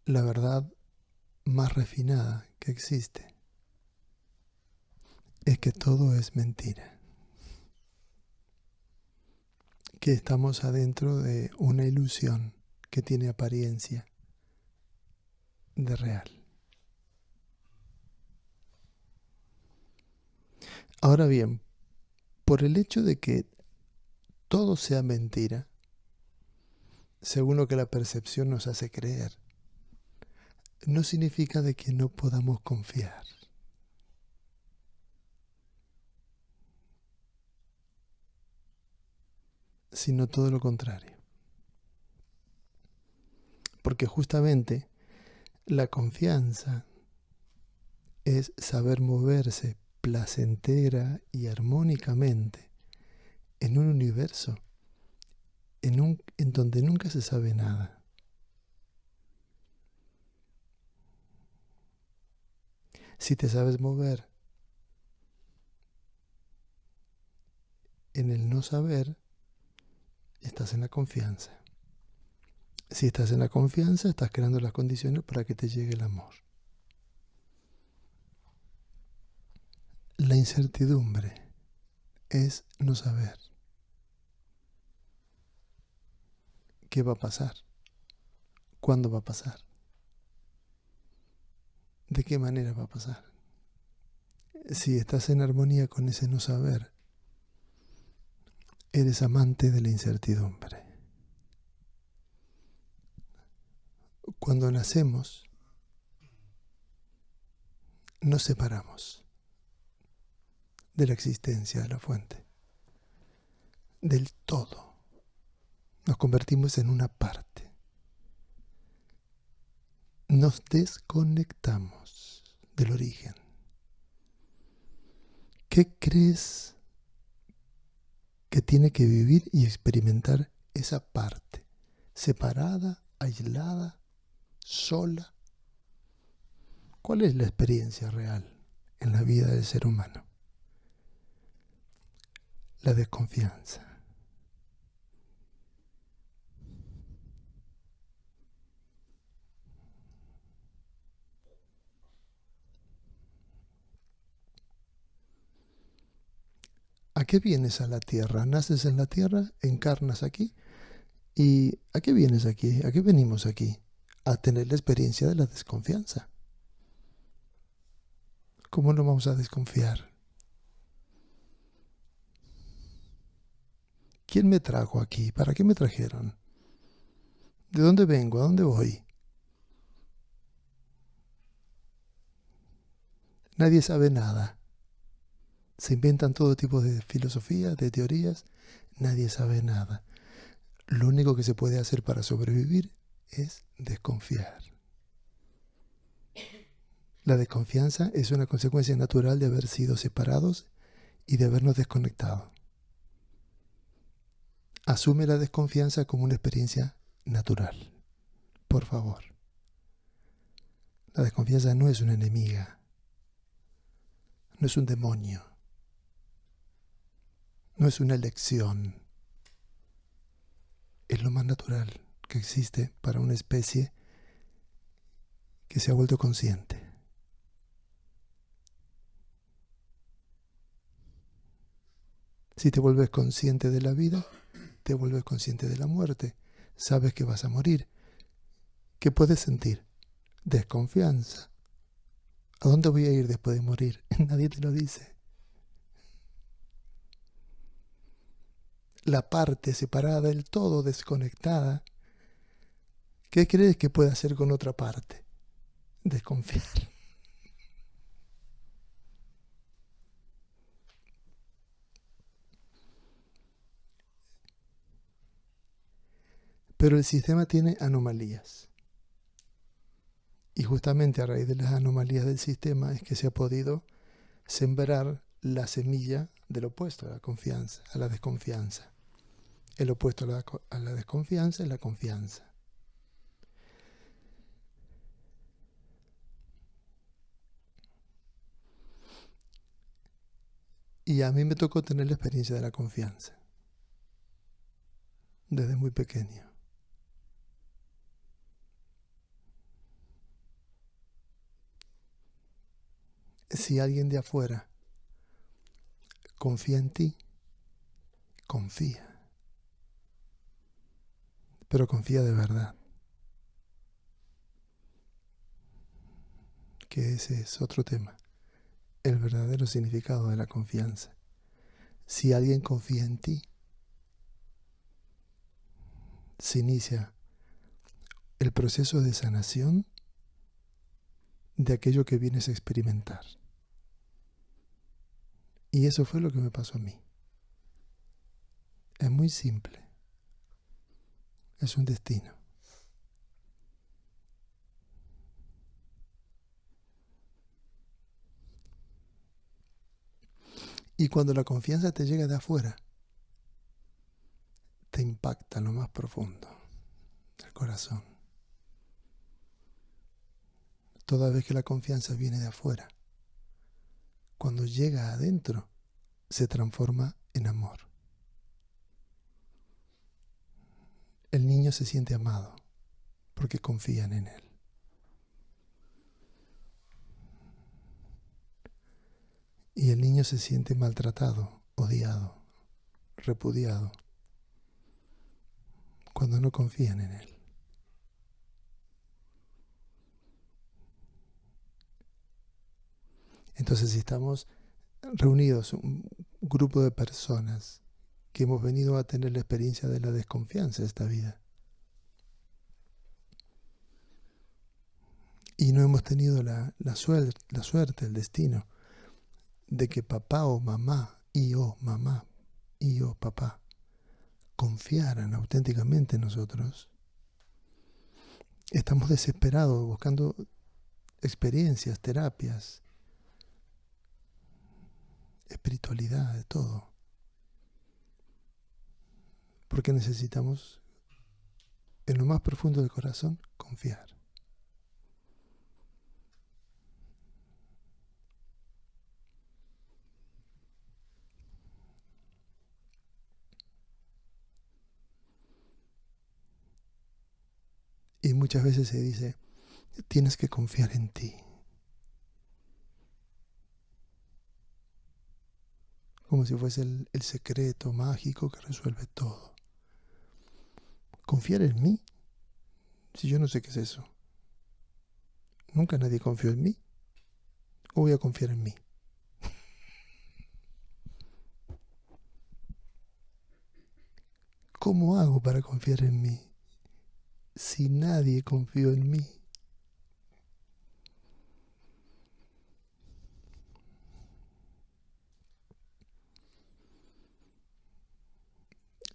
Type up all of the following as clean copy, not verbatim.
la verdad más refinada que existe es que todo es mentira, que estamos adentro de una ilusión que tiene apariencia de real. Ahora bien, por el hecho de que todo sea mentira, según lo que la percepción nos hace creer, no significa de que no podamos confiar. Sino todo lo contrario. Porque justamente la confianza es saber moverse placentera y armónicamente en un universo en donde nunca se sabe nada. Si te sabes mover en el no saber, estás en la confianza. Si estás en la confianza, estás creando las condiciones para que te llegue el amor. La incertidumbre es no saber qué va a pasar, cuándo va a pasar, de qué manera va a pasar. Si estás en armonía con ese no saber, eres amante de la incertidumbre. Cuando nacemos, nos separamos de la existencia de la fuente, del todo. Nos convertimos en una parte. Nos desconectamos del origen. ¿Qué crees que tiene que vivir y experimentar esa parte? Separada, aislada, sola. ¿Cuál es la experiencia real en la vida del ser humano? La desconfianza. ¿A qué vienes a la tierra? Naces en la tierra, encarnas aquí. ¿Y a qué vienes aquí? ¿A qué venimos aquí? A tener la experiencia de la desconfianza. ¿Cómo no vamos a desconfiar? ¿Quién me trajo aquí? ¿Para qué me trajeron? ¿De dónde vengo? ¿A dónde voy? Nadie sabe nada. Se inventan todo tipo de filosofías, de teorías. Nadie sabe nada. Lo único que se puede hacer para sobrevivir es desconfiar. La desconfianza es una consecuencia natural de haber sido separados y de habernos desconectado. Asume la desconfianza como una experiencia natural. Por favor. La desconfianza no es una enemiga. No es un demonio. No es una elección. Es lo más natural que existe para una especie que se ha vuelto consciente. Si te vuelves consciente de la vida, te vuelves consciente de la muerte. Sabes que vas a morir. ¿Qué puedes sentir? Desconfianza. ¿A dónde voy a ir después de morir? Nadie te lo dice. La parte separada del todo, desconectada, ¿qué crees que puede hacer con otra parte? Desconfiar. Pero el sistema tiene anomalías. Y justamente a raíz de las anomalías del sistema es que se ha podido sembrar la semilla del opuesto a la confianza, a la desconfianza. El opuesto a la desconfianza es la confianza. Y a mí me tocó tener la experiencia de la confianza. Desde muy pequeño. Si alguien de afuera confía en ti, confía, pero confía de verdad. Que ese es otro tema, el verdadero significado de la confianza. Si alguien confía en ti, se inicia el proceso de sanación de aquello que vienes a experimentar. Y eso fue lo que me pasó a mí. Es muy simple. Es un destino. Y cuando la confianza te llega de afuera, te impacta en lo más profundo del corazón. Toda vez que la confianza viene de afuera, cuando llega adentro, se transforma en amor. El niño se siente amado porque confían en él. Y el niño se siente maltratado, odiado, repudiado, cuando no confían en él. Entonces, si estamos reunidos, un grupo de personas que hemos venido a tener la experiencia de la desconfianza de esta vida, y no hemos tenido la suerte, el destino, de que papá o mamá, y yo papá, confiaran auténticamente en nosotros, estamos desesperados buscando experiencias, terapias, espiritualidad, de todo. Porque necesitamos, en lo más profundo del corazón, confiar. Y muchas veces se dice, tienes que confiar en ti. Como si fuese el secreto mágico que resuelve todo. ¿Confiar en mí? Si yo no sé qué es eso. Nunca nadie confió en mí. ¿O voy a confiar en mí? ¿Cómo hago para confiar en mí si nadie confió en mí?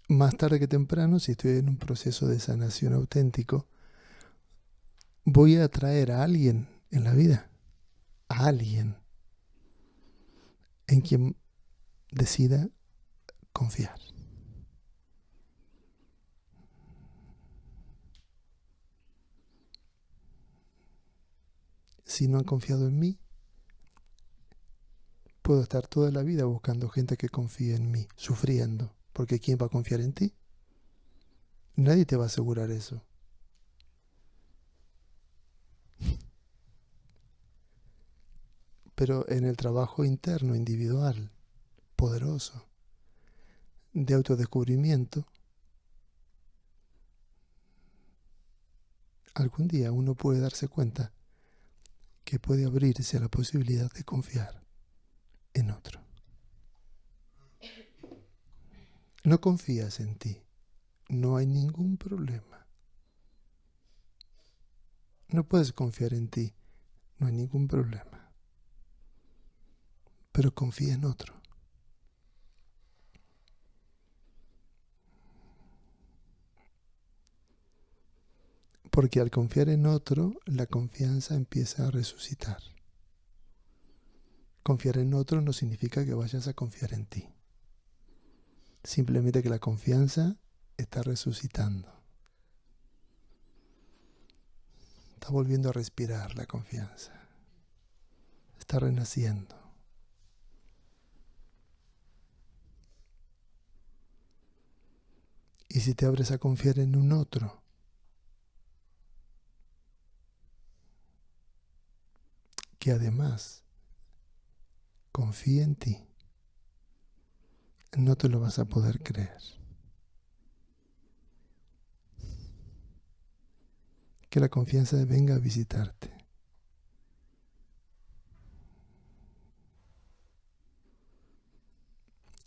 Más tarde que temprano, si estoy en un proceso de sanación auténtico, voy a atraer a alguien en la vida, a alguien en quien decida confiar. Si no han confiado en mí, puedo estar toda la vida buscando gente que confíe en mí, sufriendo, porque ¿quién va a confiar en ti? Nadie te va a asegurar eso. Pero en el trabajo interno, individual, poderoso, de autodescubrimiento, algún día uno puede darse cuenta que puede abrirse a la posibilidad de confiar en otro. No confías en ti, no hay ningún problema. No puedes confiar en ti, no hay ningún problema. Pero confía en otro. Porque al confiar en otro, la confianza empieza a resucitar. Confiar en otro no significa que vayas a confiar en ti. Simplemente que la confianza está resucitando. Está volviendo a respirar la confianza. Está renaciendo. Y si te abres a confiar en un otro, que además confía en ti. No te lo vas a poder creer. Que la confianza venga a visitarte.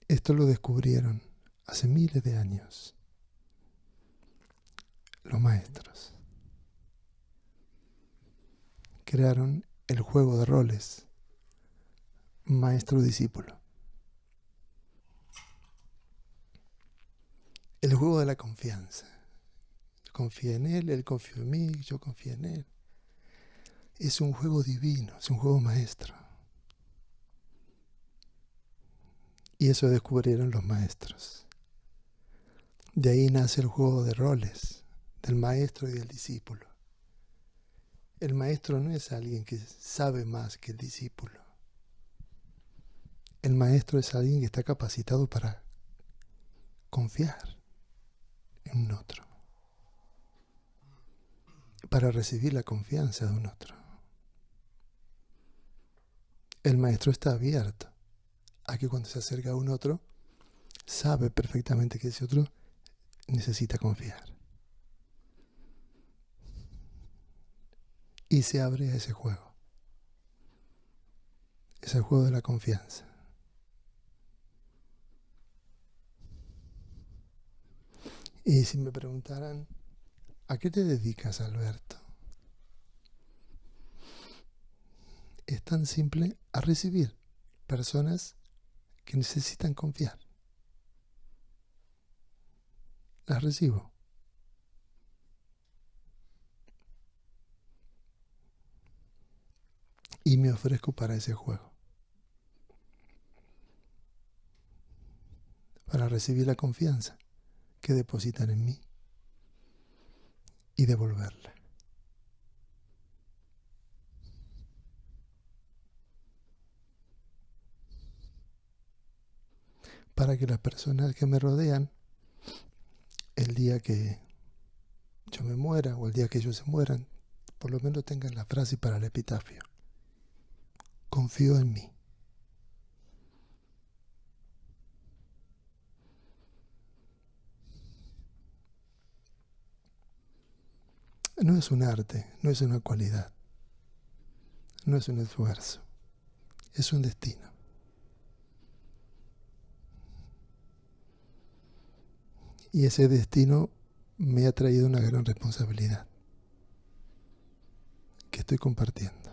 Esto lo descubrieron hace miles de años los maestros. Crearon el juego de roles, maestro-discípulo. El juego de la confianza. Yo confío en él confía en mí, yo confío en él. Es un juego divino, es un juego maestro. Y eso descubrieron los maestros. De ahí nace el juego de roles, del maestro y del discípulo. El maestro no es alguien que sabe más que el discípulo. El maestro es alguien que está capacitado para confiar en un otro, para recibir la confianza de un otro. El maestro está abierto a que cuando se acerca a un otro, sabe perfectamente que ese otro necesita confiar. Y se abre a ese juego. Es el juego de la confianza. Y si me preguntaran, ¿a qué te dedicas, Alberto? Es tan simple: a recibir personas que necesitan confiar. Las recibo. Y me ofrezco para ese juego. Para recibir la confianza que depositan en mí y devolverla. Para que las personas que me rodean, el día que yo me muera o el día que ellos se mueran, por lo menos tengan la frase para el epitafio: confío en mí. No es un arte, no es una cualidad, no es un esfuerzo, es un destino. Y ese destino me ha traído una gran responsabilidad que estoy compartiendo.